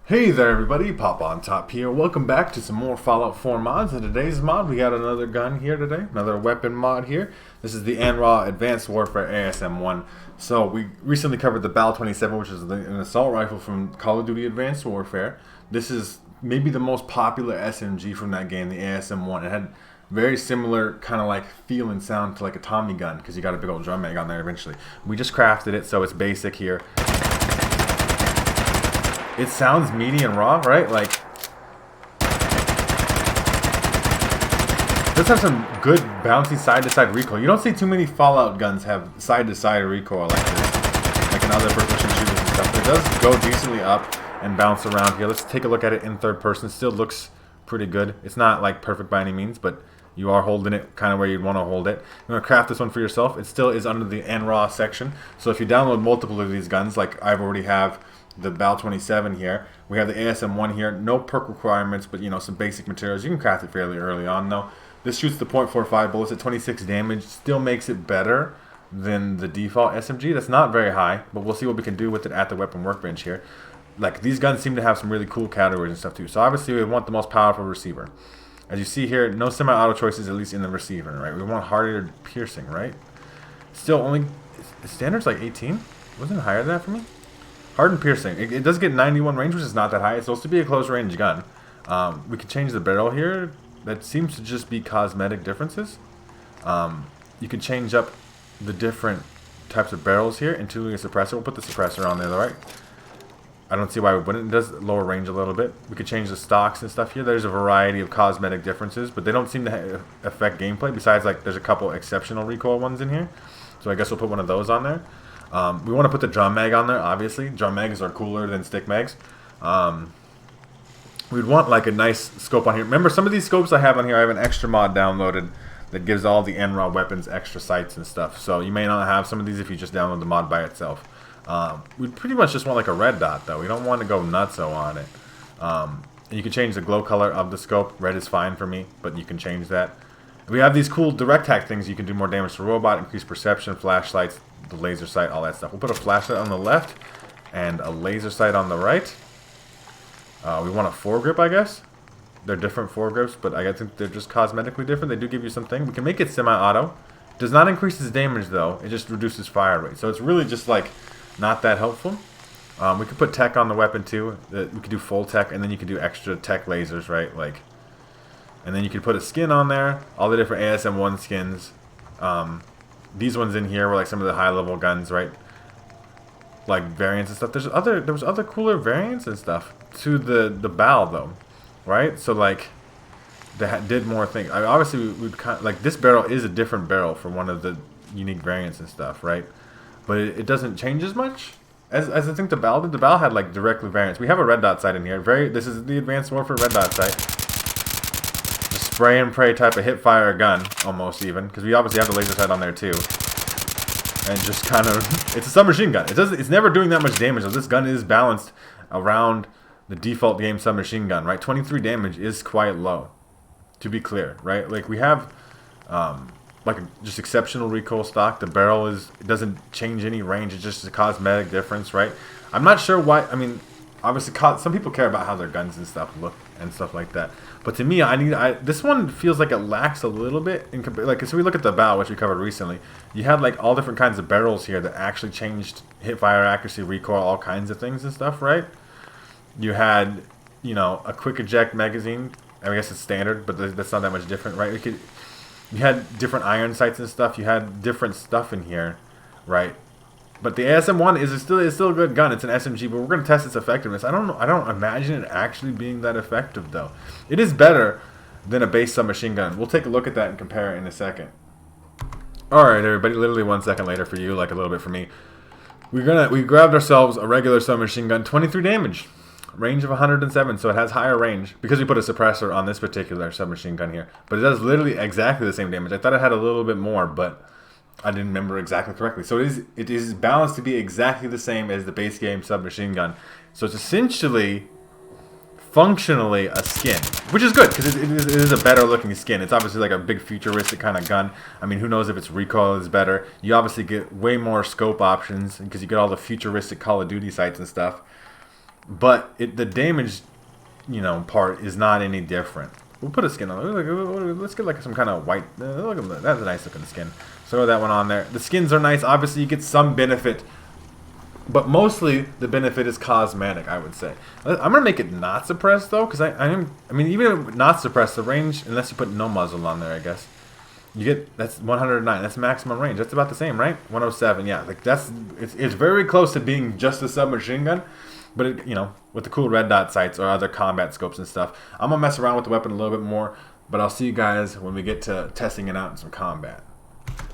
Hey there everybody, Popontop here. Welcome back to some more Fallout 4 mods. In today's mod, we got another gun here today, another weapon mod here. This is the NRAW Advanced Warfare ASM1. So we recently covered the BAL-27, which is an assault rifle from Call of Duty Advanced Warfare. This is maybe the most popular SMG from that game, the ASM1. It had very similar kind of like feel and sound to like a Tommy gun, because you got a big old drum mag on there eventually. We just crafted it, so it's basic here. It sounds meaty and raw, right? Like, does have some good bouncy side-to-side recoil. You don't see too many Fallout guns have side-to-side recoil like this, like in other first-person shooters and stuff. But it does go decently up and bounce around here. Let's take a look at it in third person. Still looks pretty good. It's not like perfect by any means, but you are holding it kind of where you'd want to hold it. You want to craft this one for yourself. It still is under the NRAW section. So if you download multiple of these guns, like I've already have the BAL-27 here, we have the ASM1 here, no perk requirements, but you know, some basic materials. You can craft it fairly early on though. This shoots the .45 bullets at 26 damage, still makes it better than the default SMG. That's not very high, but we'll see what we can do with it at the weapon workbench here. Like, these guns seem to have some really cool categories and stuff too. So obviously we want the most powerful receiver. As you see here, no semi-auto choices, at least in the receiver, right? We want harder piercing, right? Still only, standard's like 18? Wasn't it higher than that for me? Hardened piercing. It does get 91 range, which is not that high. It's supposed to be a close range gun. We can change the barrel here. That seems to just be cosmetic differences. You can change up the different types of barrels here, including a suppressor. We'll put the suppressor on there, right? I don't see why we wouldn't. It does lower range a little bit. We could change the stocks and stuff here. There's a variety of cosmetic differences, but they don't seem to affect gameplay. Besides, like, there's a couple exceptional recoil ones in here. So I guess we'll put one of those on there. We want to put the drum mag on there, obviously. Drum mags are cooler than stick mags. We'd want like a nice scope on here. Remember, some of these scopes I have on here, I have an extra mod downloaded that gives all the NRAW weapons extra sights and stuff. So you may not have some of these if you just download the mod by itself. We'd pretty much just want like a red dot though. We don't want to go nutso on it. You can change the glow color of the scope. Red is fine for me, but you can change that. We have these cool direct hack things. You can do more damage to robot, increase perception, flashlights, the laser sight, all that stuff. We'll put a flashlight on the left and a laser sight on the right. We want a foregrip, I guess. They're different foregrips, but I think they're just cosmetically different. They do give you something. We can make it semi-auto. Does not increase its damage though. It just reduces fire rate. So it's really just like not that helpful. We could put tech on the weapon too. We could do full tech, and then you could do extra tech lasers, right? Like, and then you could put a skin on there. All the different ASM1 skins. These ones in here were like some of the high-level guns, right? Like variants and stuff. There was other cooler variants and stuff to the BAL though, right? So like they did more things. I mean, obviously we'd kind of, like, this barrel is a different barrel from one of the unique variants and stuff, right? But it doesn't change as much as I think the BAL did. The BAL had like directly variants. We have a red dot sight in here. This is the Advanced Warfare red dot sight. Spray and pray type of hip fire gun, almost even, because we obviously have the laser sight on there too. And just kind of, it's a submachine gun. It's never doing that much damage. So this gun is balanced around the default game submachine gun, right? 23 damage is quite low, to be clear, right? Like, we have like just exceptional recoil stock. The barrel it doesn't change any range. It's just a cosmetic difference, right? I'm not sure why. I mean, obviously some people care about how their guns and stuff look and stuff like that. But to me, this one feels like it lacks a little bit in like, so we look at the BAL, which we covered recently. You had like all different kinds of barrels here that actually changed hip fire accuracy, recoil, all kinds of things and stuff, right? You had, you know, a quick eject magazine. I guess it's standard, but that's not that much different, right? You had different iron sights and stuff. You had different stuff in here, right? But the ASM1 is still a good gun. It's an SMG, but we're going to test its effectiveness. I don't imagine it actually being that effective, though. It is better than a base submachine gun. We'll take a look at that and compare it in a second. Alright, everybody. Literally 1 second later for you, like a little bit for me. We grabbed ourselves a regular submachine gun, 23 damage. Range of 107, so it has higher range because we put a suppressor on this particular submachine gun here. But it does literally exactly the same damage. I thought it had a little bit more, but I didn't remember exactly correctly. So it is balanced to be exactly the same as the base game submachine gun. So it's essentially, functionally, a skin, which is good because it is a better looking skin. It's obviously like a big futuristic kind of gun. I mean, who knows if its recoil is better. You obviously get way more scope options because you get all the futuristic Call of Duty sights and stuff. but the damage, you know, part is not any different. We'll put a skin on it. Let's get like some kind of white. Look at that. That's a nice looking skin. Throw that one on there. The skins are nice. Obviously, you get some benefit, but mostly the benefit is cosmetic, I would say. I'm gonna make it not suppressed though, because I mean, even not suppressed, the range, unless you put no muzzle on there, I guess. You get, that's 109. That's maximum range. That's about the same, right? 107. Yeah, like it's very close to being just a submachine gun. But, it, you know, with the cool red dot sights or other combat scopes and stuff, I'm going to mess around with the weapon a little bit more. But I'll see you guys when we get to testing it out in some combat.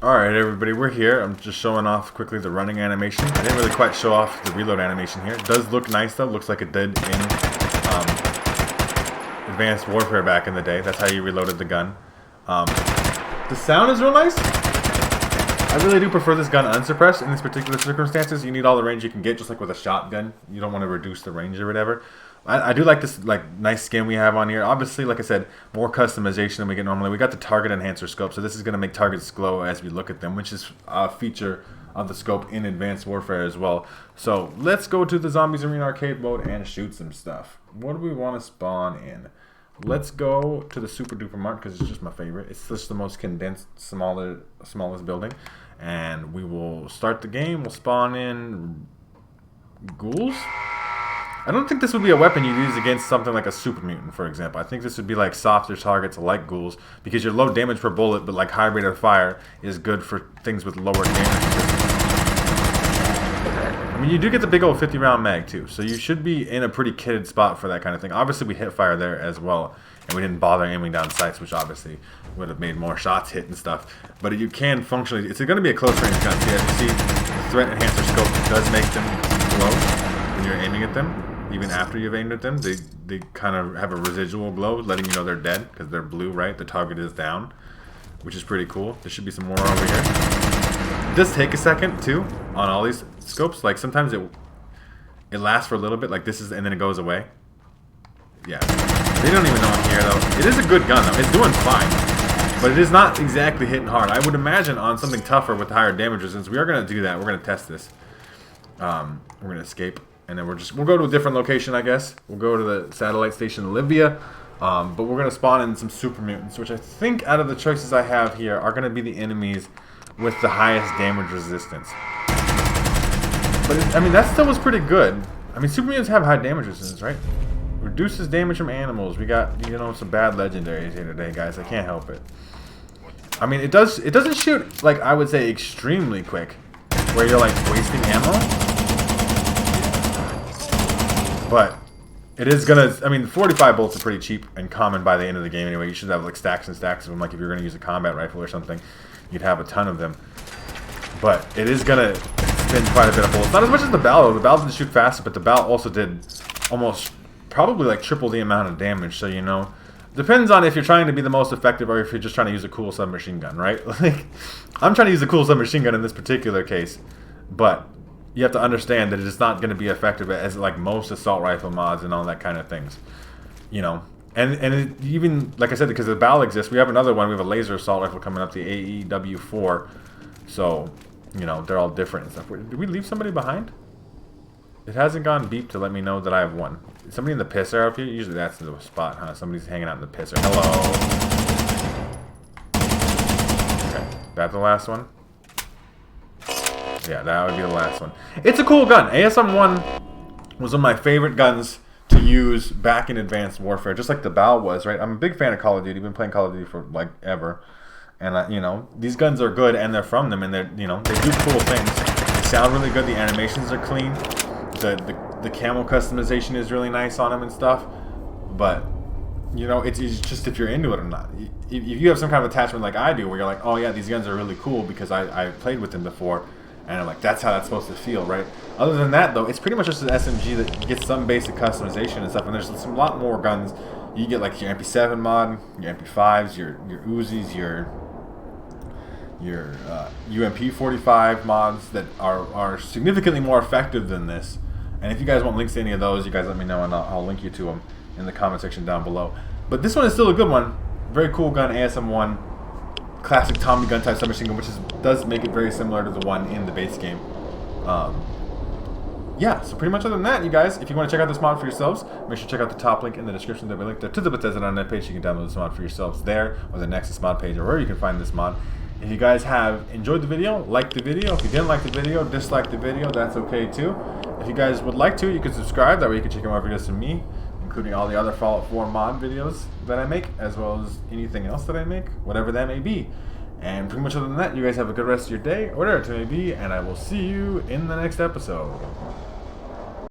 Alright, everybody, we're here. I'm just showing off quickly the running animation. I didn't really quite show off the reload animation here. It does look nice, though. Looks like it did in Advanced Warfare back in the day. That's how you reloaded the gun. The sound is real nice. I really do prefer this gun unsuppressed in these particular circumstances. You need all the range you can get, just like with a shotgun. You don't want to reduce the range or whatever. I do like this nice skin we have on here. Obviously, like I said, more customization than we get normally. We got the target enhancer scope, so this is going to make targets glow as we look at them, which is a feature of the scope in Advanced Warfare as well. So let's go to the Zombies Arena arcade mode and shoot some stuff. What do we want to spawn in? Let's go to the Super Duper Mart because it's just my favorite. It's just the most condensed, smallest building. And we will start the game. We'll spawn in ghouls. I don't think this would be a weapon you use against something like a super mutant, for example. I think this would be like softer targets like ghouls because your low damage per bullet, but like high rate of fire is good for things with lower damage. I mean, you do get the big old 50-round mag too, so you should be in a pretty kitted spot for that kind of thing. Obviously, we hit fire there as well, and we didn't bother aiming down sights, which obviously would have made more shots hit and stuff. But you can functionally, it's going to be a close range gun. See, as you see, the threat enhancer scope does make them glow when you're aiming at them. Even after you've aimed at them, they kind of have a residual glow, letting you know they're dead because they're blue, right? The target is down, which is pretty cool. There should be some more over here. It does take a second too on all these scopes. Like sometimes it lasts for a little bit, like this is, and then it goes away. Yeah, they don't even know I'm here though. It is a good gun though. It's doing fine, but it is not exactly hitting hard. I would imagine on something tougher with higher damage resistance. We are going to do that. We're going to test this. We're going to escape, and then we'll go to a different location, I guess. We'll go to the satellite station Libya. But we're going to spawn in some super mutants, which I think out of the choices I have here are going to be the enemies with the highest damage resistance. But I mean, that still was pretty good. I mean, super mutants have high damage resistance, right? Reduces damage from animals. We got, you know, some bad legendaries here today, guys. I can't help it. I mean, it doesn't shoot, like, I would say extremely quick, where you're like wasting ammo. But it is gonna, I mean, 45 bullets are pretty cheap and common by the end of the game anyway. You should have like stacks and stacks of them. Like if you're gonna use a combat rifle or something, you'd have a ton of them. But it is gonna spend quite a bit of bullets. Not as much as the BAL though. The BAL did shoot faster, but the BAL also did almost probably like triple the amount of damage. So you know, depends on if you're trying to be the most effective or if you're just trying to use a cool submachine gun, right? Like I'm trying to use a cool submachine gun in this particular case, but you have to understand that it is not going to be effective as like most assault rifle mods and all that kind of things, you know. And it, even like I said, because the BAL exists, we have another one. We have a laser assault rifle coming up, the AEW4. So you know they're all different and stuff. Did we leave somebody behind? It hasn't gone beep to let me know that I have one. Is somebody in the pisser up here? Usually that's the spot, huh? Somebody's hanging out in the pisser. Hello. Okay, that's the last one. Yeah, that would be the last one. It's a cool gun. ASM1 was one of my favorite guns to use back in Advanced Warfare, just like the BAL was, right? I'm a big fan of Call of Duty. I've been playing Call of Duty for like ever, and you know these guns are good, and they're from them, and they're they do cool things. They sound really good. The animations are clean. The camo customization is really nice on them and stuff. But you know, it's just if you're into it or not. If you have some kind of attachment like I do, where you're like, oh yeah, these guns are really cool because I played with them before. And I'm like, that's how that's supposed to feel, right? Other than that, though, it's pretty much just an SMG that gets some basic customization and stuff. And there's a lot more guns. You get like your MP7 mod, your MP5s, your Uzis, your UMP45 mods that are significantly more effective than this. And if you guys want links to any of those, you guys let me know, and I'll link you to them in the comment section down below. But this one is still a good one. Very cool gun, ASM1. Classic Tommy gun type submachine gun, which does make it very similar to the one in the base game. yeah, so pretty much other than that, you guys, if you want to check out this mod for yourselves, make sure to check out the top link in the description. There'll be a link there to the Bethesda.net page. You can download this mod for yourselves there, or the Nexus mod page, or wherever you can find this mod. If you guys have enjoyed the video, like the video. If you didn't like the video, dislike the video, that's okay too. If you guys would like to, you can subscribe. That way you can check out more videos from me, including all the other Fallout 4 mod videos that I make, as well as anything else that I make, whatever that may be. And pretty much other than that, you guys have a good rest of your day, or whatever it may be, and I will see you in the next episode.